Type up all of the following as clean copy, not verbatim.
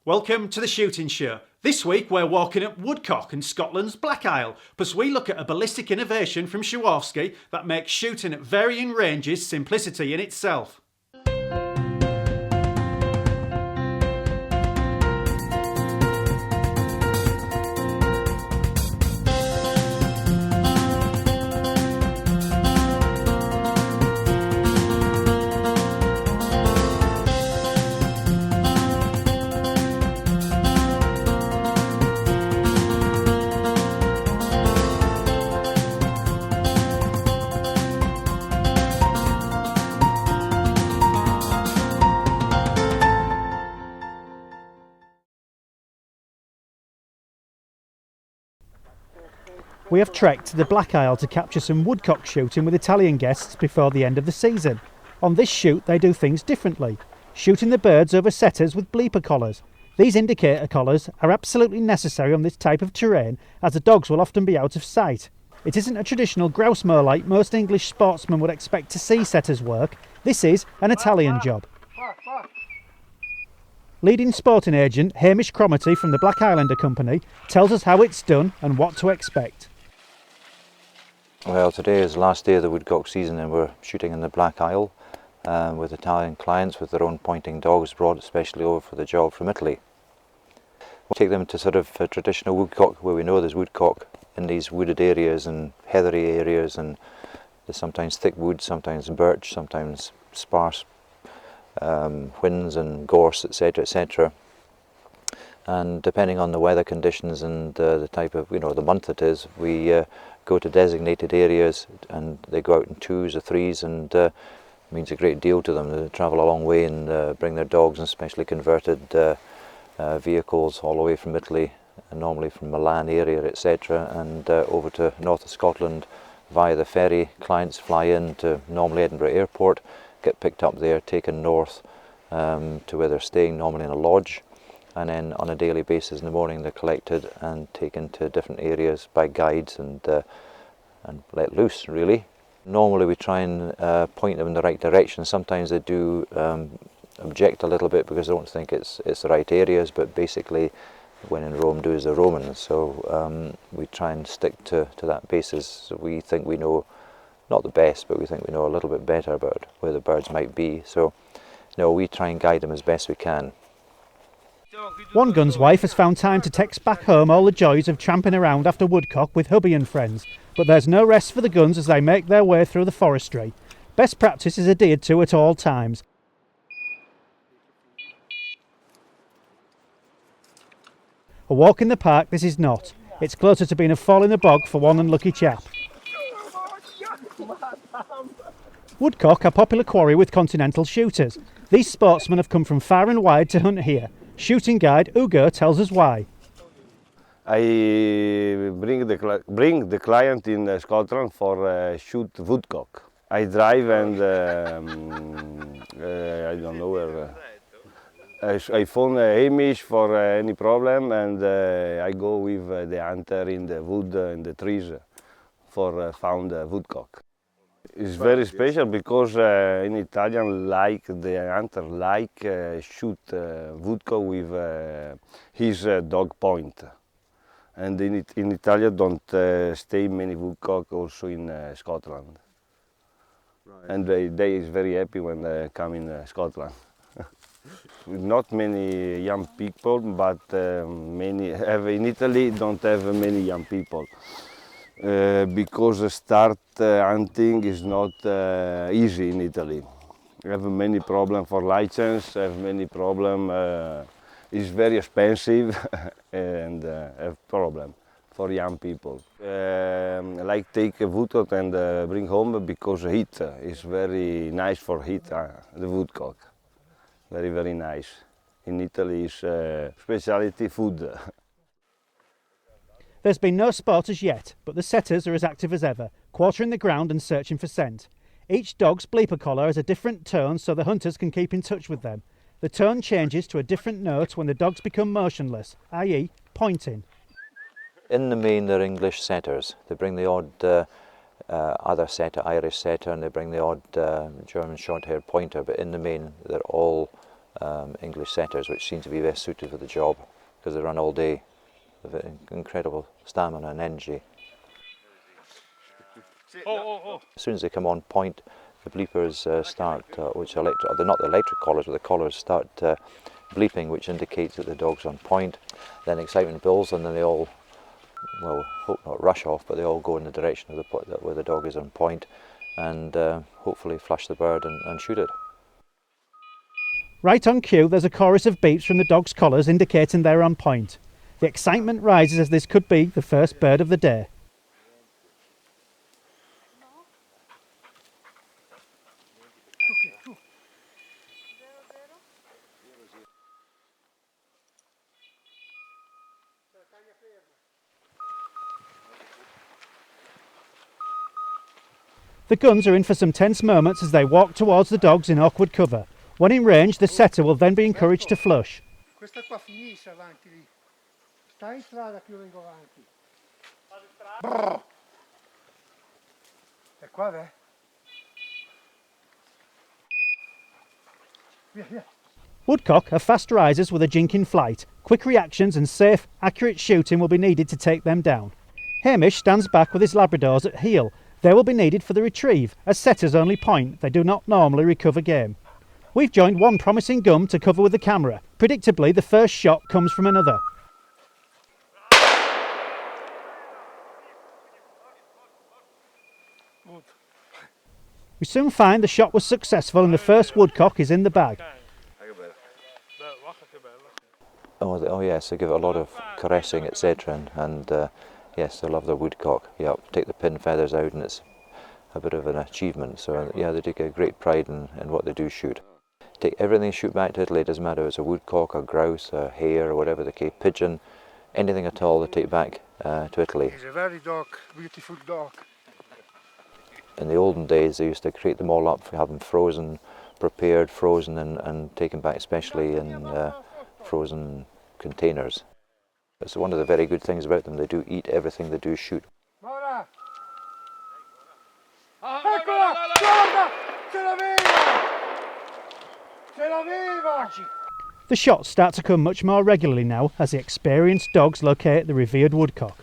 Welcome to the Shooting Show. This week we're walking up Woodcock and Scotland's Black Isle, plus we look at a ballistic innovation from Swarovski that makes shooting at varying ranges simplicity in itself. We have trekked to the Black Isle to capture some woodcock shooting with Italian guests before the end of the season. On this shoot they do things differently, shooting the birds over setters with bleeper collars. These indicator collars are absolutely necessary on this type of terrain as the dogs will often be out of sight. It isn't a traditional grouse moor like most English sportsmen would expect to see setters work. This is an Italian job. Leading sporting agent Hamish Cromarty from the Black Islander Company tells us how it's done and what to expect. Well, today is the last day of the woodcock season and we're shooting in the Black Isle with Italian clients with their own pointing dogs brought especially over for the job from Italy. We'll take them to sort of a traditional woodcock where we know there's woodcock in these wooded areas and heathery areas, and there's sometimes thick wood, sometimes birch, sometimes sparse whins and gorse, etc., etc. And depending on the weather conditions and the type of, the month it is, we go to designated areas and they go out in twos or threes, and it means a great deal to them. They travel a long way and bring their dogs, and especially converted vehicles all the way from Italy, and normally from Milan area, etc., and over to north of Scotland via the ferry. Clients fly in to normally Edinburgh Airport, get picked up there, taken north to where they're staying, normally in a lodge, and then on a daily basis in the morning they're collected and taken to different areas by guides and let loose, really. Normally we try and point them in the right direction. Sometimes they do object a little bit because they don't think it's the right areas, but basically when in Rome, do as the Romans. So we try and stick to that basis. So we think we know, not the best, but we think we know a little bit better about where the birds might be. So we try and guide them as best we can. One gun's wife has found time to text back home all the joys of tramping around after woodcock with hubby and friends, but there's no rest for the guns as they make their way through the forestry. Best practice is adhered to at all times. A walk in the park this is not. It's closer to being a fall in the bog for one unlucky chap. Woodcock are popular quarry with continental shooters. These sportsmen have come from far and wide to hunt here. Shooting guide Ugo tells us why. I bring the client in Scotland for shoot woodcock. I drive and I don't know where. I phone Hamish for any problem, and I go with the hunter in the wood, in the trees, for found woodcock. It's very special because in Italian, the hunter shoot woodcock with his dog point, and in Italy don't stay many woodcock also in Scotland, right. And they is very happy when they come in Scotland. Not many young people, but many have in Italy don't have many young people. Because start hunting is not easy in Italy. We have many problems for license, have many problems, it's very expensive and have problem for young people. Like take a woodcock and bring home because heat is very nice for heat, the woodcock. Very, very nice. In Italy is specialty food. There's been no sport as yet, but the setters are as active as ever, quartering the ground and searching for scent. Each dog's bleeper collar has a different tone so the hunters can keep in touch with them. The tone changes to a different note when the dogs become motionless, i.e. pointing. In the main they're English setters. They bring the odd other setter, Irish setter, and they bring the odd German short-haired pointer, but in the main they're all English setters, which seem to be best suited for the job because they run all day with incredible stamina and energy. As soon as they come on point, the bleepers start, which are they're not the electric collars, but the collars start bleeping, which indicates that the dog's on point. Then excitement builds, and then they all, well, hope not rush off, but they all go in the direction of where the dog is on point, and hopefully flush the bird and shoot it. Right on cue, there's a chorus of beeps from the dog's collars indicating they're on point. The excitement rises as this could be the first bird of the day. The guns are in for some tense moments as they walk towards the dogs in awkward cover. When in range, the setter will then be encouraged to flush. Questa qua finisce avanti lì. Sta in strada che io vengo avanti. Brrr. È qua, beh? Via, via. Woodcock are fast risers with a jink in flight. Quick reactions and safe, accurate shooting will be needed to take them down. Hamish stands back with his Labradors at heel. They will be needed for the retrieve, as setters only point. They do not normally recover game. We've joined one promising gum to cover with the camera. Predictably, the first shot comes from another. We soon find the shot was successful and the first woodcock is in the bag. Oh yes, they give it a lot of caressing, etc. And yes, they love their woodcock. Yeah, take the pin feathers out, and it's a bit of an achievement. So yeah, they take a great pride in what they do shoot. Take everything they shoot back to Italy. It doesn't matter if it's a woodcock, a grouse, a hare, or whatever the case, pigeon, anything at all. They take back to Italy. It's a very beautiful dog. In the olden days, they used to crate them all up, have them frozen, prepared, frozen, and taken back, especially in frozen containers. It's one of the very good things about them. They do eat everything they do shoot. Mora! Eccola! Guarda! Ce l'aveva! Ce l'aveva! The shots start to come much more regularly now as the experienced dogs locate the revered woodcock.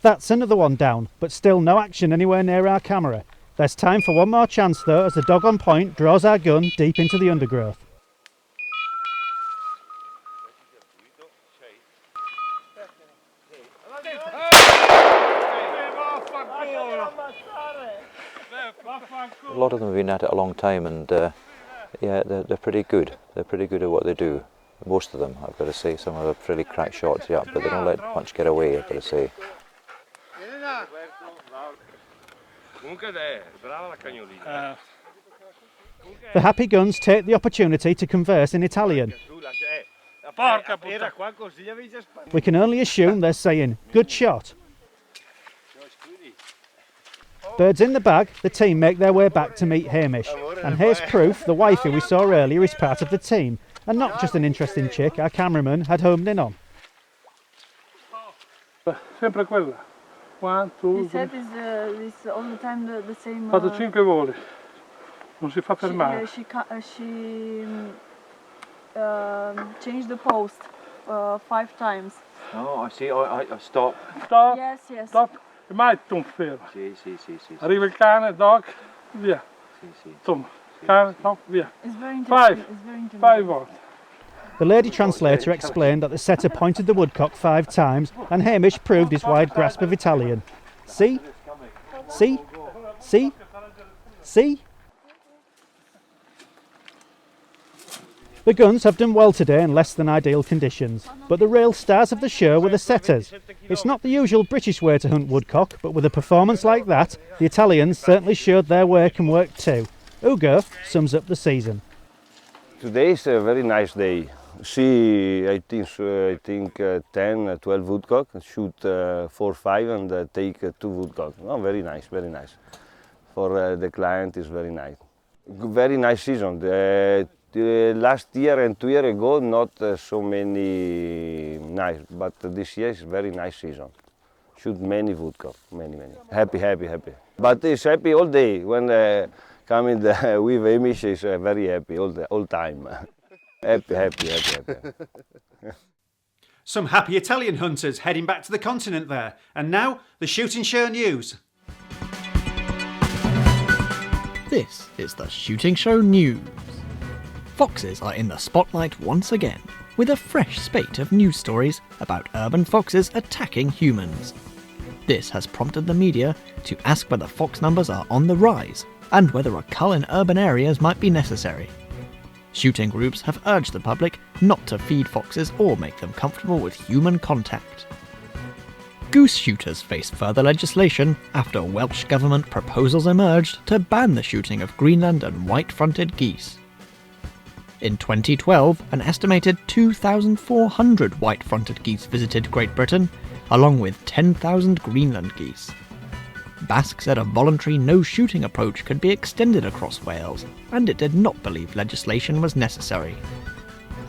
That's another one down, but still no action anywhere near our camera. There's time for one more chance though, as the dog on point draws our gun deep into the undergrowth. A lot of them have been at it a long time, and yeah, they're pretty good. They're pretty good at what they do. Most of them, I've got to say. Some are pretty crack shots, yeah, but they don't let much get away, I've got to say. The happy guns take the opportunity to converse in Italian. We can only assume they're saying, "Good shot." Birds in the bag, the team make their way back to meet Hamish. And here's proof the wifey we saw earlier is part of the team, and not just an interesting chick our cameraman had homed in on. Sempre quella. 1, 2, He said it's all the time the same. Fatto 5 voli. Non si fa fermare. She changed the post 5 times. Oh, I see. I stop. Stop. Yes, yes. Stop. E mai tu fermo. Sì. Arriva il cane, dog, via. Sì. Insomma, cane, stop, via. It's very interesting. It's very interesting. 5 volte. The lady translator explained that the setter pointed the woodcock 5 times, and Hamish proved his wide grasp of Italian. See? See? See? See? The guns have done well today in less than ideal conditions, but the real stars of the show were the setters. It's not the usual British way to hunt woodcock, but with a performance like that, the Italians certainly showed their work and work too. Ugo sums up the season. Today is a very nice day. See, I think 10, 12 woodcock, shoot 4, 5 and take 2 woodcock. Oh, very nice, very nice. For the client is very nice. Very nice season. Last year and 2 years ago, not so many nice, but this year is very nice season. Shoot many woodcock, many. Happy. But it's happy all day. When coming with Amish is very happy all time. happy. Some happy Italian hunters heading back to the continent there. And now, the Shooting Show news. This is the Shooting Show news. Foxes are in the spotlight once again, with a fresh spate of news stories about urban foxes attacking humans. This has prompted the media to ask whether fox numbers are on the rise, and whether a cull in urban areas might be necessary. Shooting groups have urged the public not to feed foxes or make them comfortable with human contact. Goose shooters face further legislation after Welsh Government proposals emerged to ban the shooting of Greenland and white-fronted geese. In 2012, an estimated 2,400 white-fronted geese visited Great Britain, along with 10,000 Greenland geese. BASC said a voluntary no-shooting approach could be extended across Wales, and it did not believe legislation was necessary.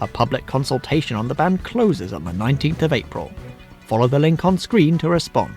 A public consultation on the ban closes on the 19th of April. Follow the link on screen to respond.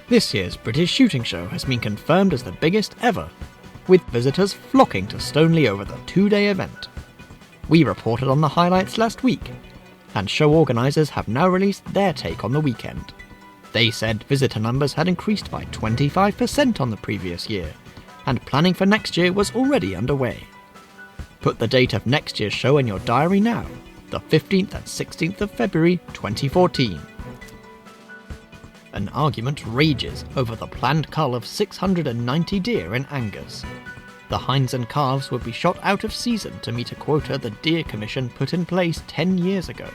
This year's British Shooting Show has been confirmed as the biggest ever, with visitors flocking to Stoneleigh over the two-day event. We reported on the highlights last week, and show organisers have now released their take on the weekend. They said visitor numbers had increased by 25% on the previous year, and planning for next year was already underway. Put the date of next year's show in your diary now, the 15th and 16th of February 2014. An argument rages over the planned cull of 690 deer in Angus. The hinds and calves would be shot out of season to meet a quota the Deer Commission put in place 10 years ago.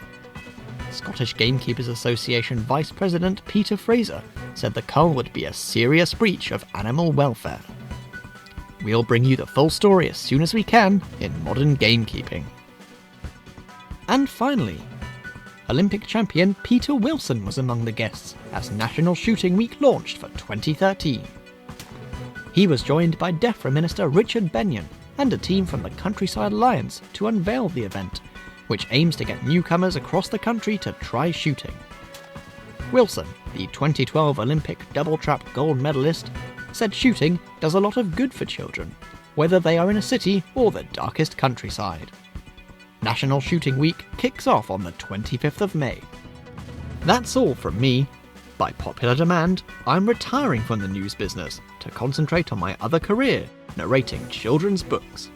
Scottish Gamekeepers Association Vice President Peter Fraser said the cull would be a serious breach of animal welfare. We'll bring you the full story as soon as we can in Modern Gamekeeping. And finally, Olympic champion Peter Wilson was among the guests as National Shooting Week launched for 2013. He was joined by DEFRA Minister Richard Benyon and a team from the Countryside Alliance to unveil the event, which aims to get newcomers across the country to try shooting. Wilson, the 2012 Olympic double trap gold medalist, said shooting does a lot of good for children, whether they are in a city or the darkest countryside. National Shooting Week kicks off on the 25th of May. That's all from me. By popular demand, I'm retiring from the news business to concentrate on my other career, narrating children's books.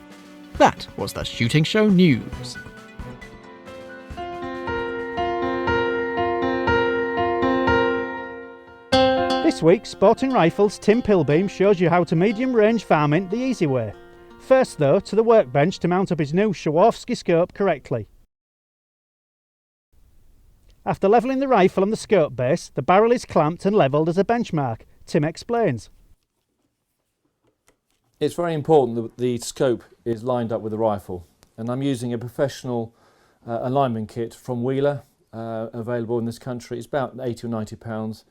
That was the Shooting Show news. This week, Sporting Rifles' Tim Pilbeam shows you how to medium-range varmint the easy way. First though, to the workbench to mount up his new Swarovski scope correctly. After levelling the rifle on the scope base, the barrel is clamped and levelled as a benchmark. Tim explains. It's very important that the scope is lined up with the rifle, and I'm using a professional alignment kit from Wheeler, available in this country. It's about £80 or £90,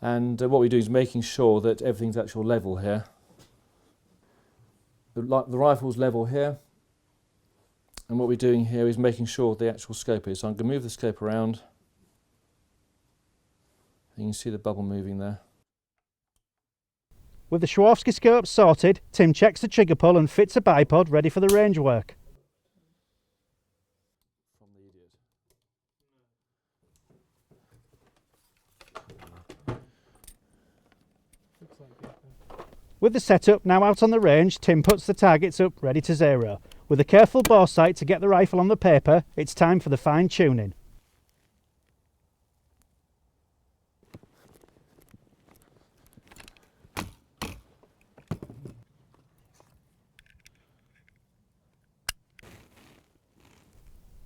and what we do is making sure that everything's actual level here. The rifle's level here, and what we're doing here is making sure the actual scope is. So I'm going to move the scope around. You can see the bubble moving there. With the Swarovski scope sorted, Tim checks the trigger pull and fits a bipod ready for the range work. With the setup now out on the range, Tim puts the targets up ready to zero. With a careful bore sight to get the rifle on the paper, it's time for the fine tuning.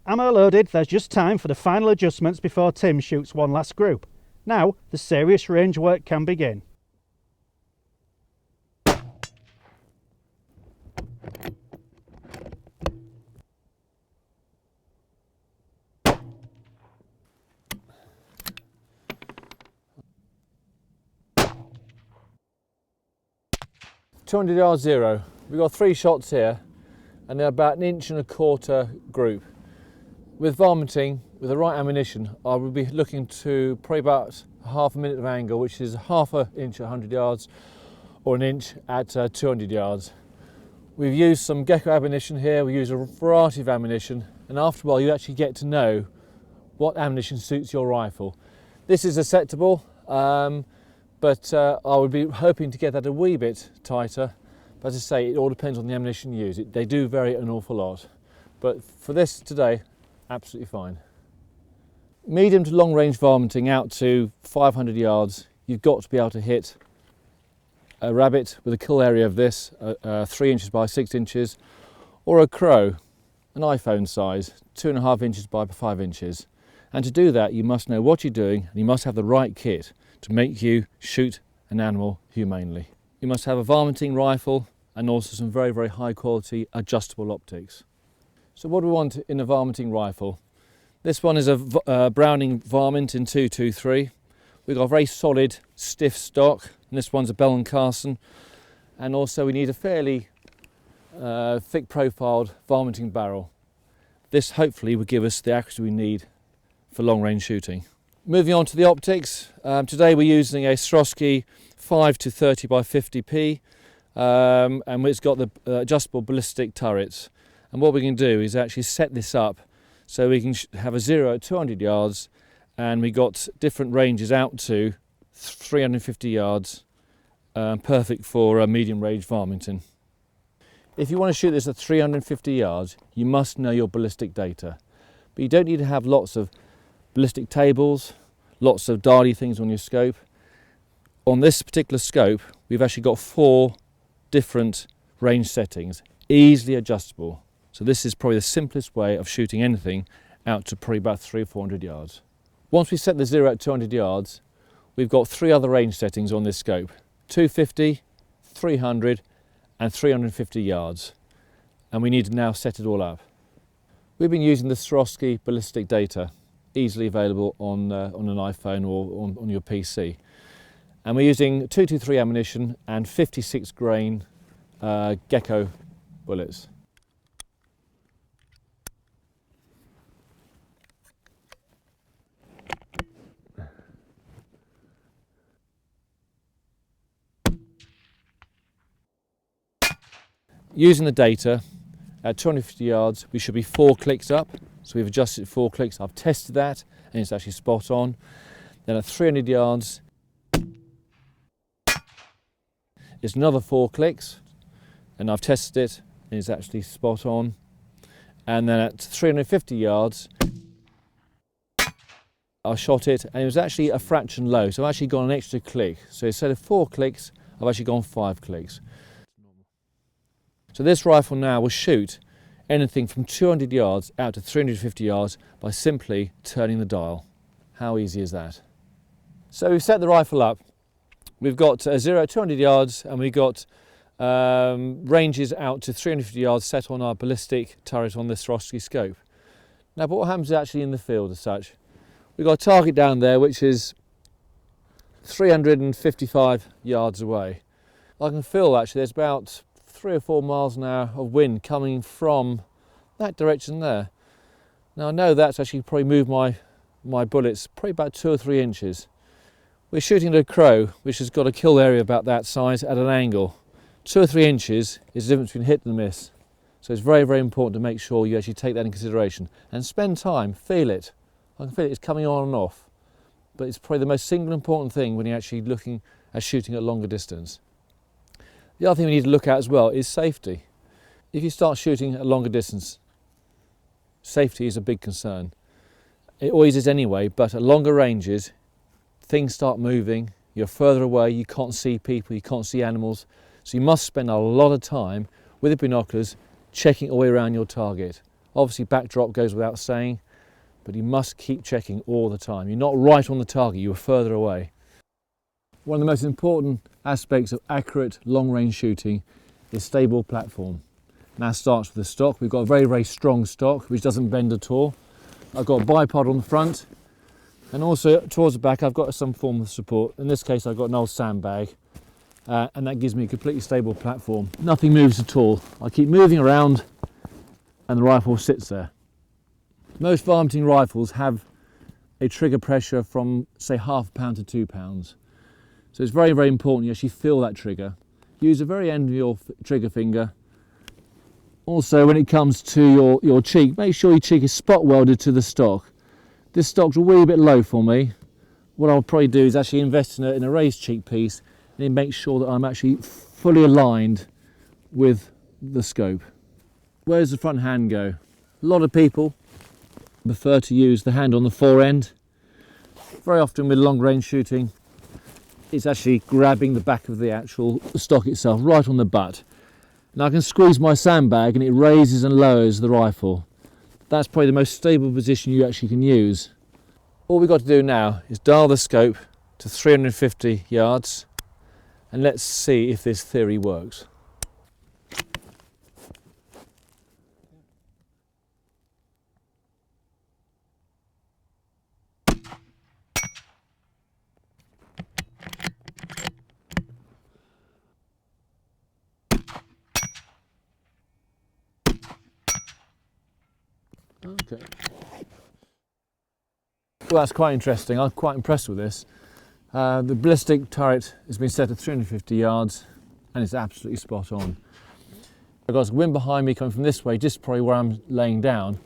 Ammo loaded, there's just time for the final adjustments before Tim shoots one last group. Now, the serious range work can begin. .200 yards zero. We've got 3 shots here, and they're about 1.25 inch group. With varminting, with the right ammunition, I would be looking to probably about half a minute of angle, which is half an inch at 100 yards, or 1 inch at 200 yards. We've used some gecko ammunition here, we use a variety of ammunition, and after a while you actually get to know what ammunition suits your rifle. This is acceptable, but I would be hoping to get that a wee bit tighter. But as I say, it all depends on the ammunition you use. They do vary an awful lot. But for this today, absolutely fine. Medium to long range varminting out to 500 yards, you've got to be able to hit a rabbit with a kill area of this, 3 inches by 6 inches, or a crow, an iPhone size, 2.5 inches by 5 inches. And to do that, you must know what you're doing, and you must have the right kit to make you shoot an animal humanely. You must have a varminting rifle and also some very, very high quality adjustable optics. So what do we want in a varminting rifle? This one is a Browning varmint in 223. We've got a very solid, stiff stock, and this one's a Bell & Carson. And also we need a fairly thick profiled varminting barrel. This hopefully will give us the accuracy we need for long range shooting. Moving on to the optics, today we're using a Swarovski 5 to 30 by 50p, and it's got the adjustable ballistic turrets. And what we can do is actually set this up so we can have a 0 at 200 yards, and we got different ranges out to 350 yards, perfect for medium range varminting. If you want to shoot this at 350 yards, you must know your ballistic data. But you don't need to have lots of ballistic tables, lots of dially things on your scope. On this particular scope, we've actually got 4 different range settings, easily adjustable. So this is probably the simplest way of shooting anything out to probably about 300 or 400 yards. Once we set the 0 at 200 yards, we've got 3 other range settings on this scope: 250, 300 and 350 yards. And we need to now set it all up. We've been using the Swarovski ballistic data, easily available on an iPhone or on your PC. And we're using 223 ammunition and 56 grain gecko bullets. Using the data, at 250 yards we should be 4 clicks up, so we've adjusted 4 clicks. I've tested that and it's actually spot on. Then at 300 yards it's another 4 clicks, and I've tested it and it's actually spot on. And then at 350 yards I shot it and it was actually a fraction low, so I've actually gone an extra click. So instead of 4 clicks I've actually gone 5 clicks. So this rifle now will shoot anything from 200 yards out to 350 yards by simply turning the dial. How easy is that? So we've set the rifle up. We've got a 0 at 200 yards, and we've got ranges out to 350 yards set on our ballistic turret on this Swarovski scope. Now, but what happens actually in the field as such? We've got a target down there which is 355 yards away. I can feel actually there's about 3 or 4 miles an hour of wind coming from that direction there. Now I know that's actually probably moved my bullets probably about 2 or 3 inches. We're shooting at a crow which has got a kill area about that size at an angle. 2 or 3 inches is the difference between hit and miss. So it's very, very important to make sure you actually take that in consideration and spend time, feel it. I can feel it's coming on and off, but it's probably the most single important thing when you're actually looking at shooting at longer distance. The other thing we need to look at as well is safety. If you start shooting at longer distance, safety is a big concern. It always is anyway, but at longer ranges, things start moving, you're further away, you can't see people, you can't see animals, so you must spend a lot of time with the binoculars checking all the way around your target. Obviously backdrop goes without saying, but you must keep checking all the time. You're not right on the target, you're further away. One of the most important aspects of accurate long-range shooting is stable platform. Now starts with the stock. We've got a very, very strong stock which doesn't bend at all. I've got a bipod on the front, and also towards the back I've got some form of support. In this case I've got an old sandbag, and that gives me a completely stable platform. Nothing moves at all. I keep moving around and the rifle sits there. Most varminting rifles have a trigger pressure from say £0.5 to £2. So it's very, very important you actually feel that trigger. use the very end of your trigger finger. Also, when it comes to your cheek, make sure your cheek is spot welded to the stock. This stock's a wee bit low for me. What I'll probably do is actually invest in a raised cheek piece and then make sure that I'm actually fully aligned with the scope. Where does the front hand go? A lot of people prefer to use the hand on the fore end. Very often with long range shooting, it's actually grabbing the back of the actual stock itself, right on the butt. Now I can squeeze my sandbag and it raises and lowers the rifle. That's probably the most stable position you actually can use. All we've got to do now is dial the scope to 350 yards and let's see if this theory works. Okay. Well, that's quite interesting. I'm quite impressed with this. The ballistic turret has been set at 350 yards and it's absolutely spot on. I've got wind behind me coming from this way, just probably where I'm laying down.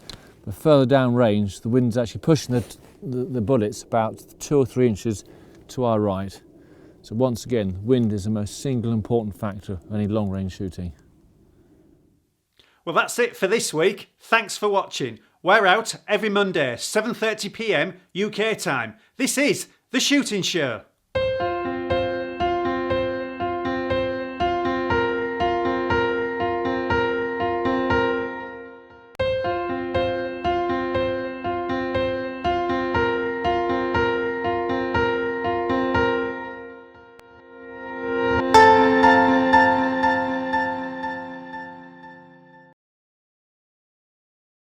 But further down range, the wind's actually pushing the bullets about 2 or 3 inches to our right. So once again, wind is the most single important factor of any long range shooting. Well, that's it for this week. Thanks for watching. We're out every Monday, 7:30 PM UK time. This is The Shooting Show.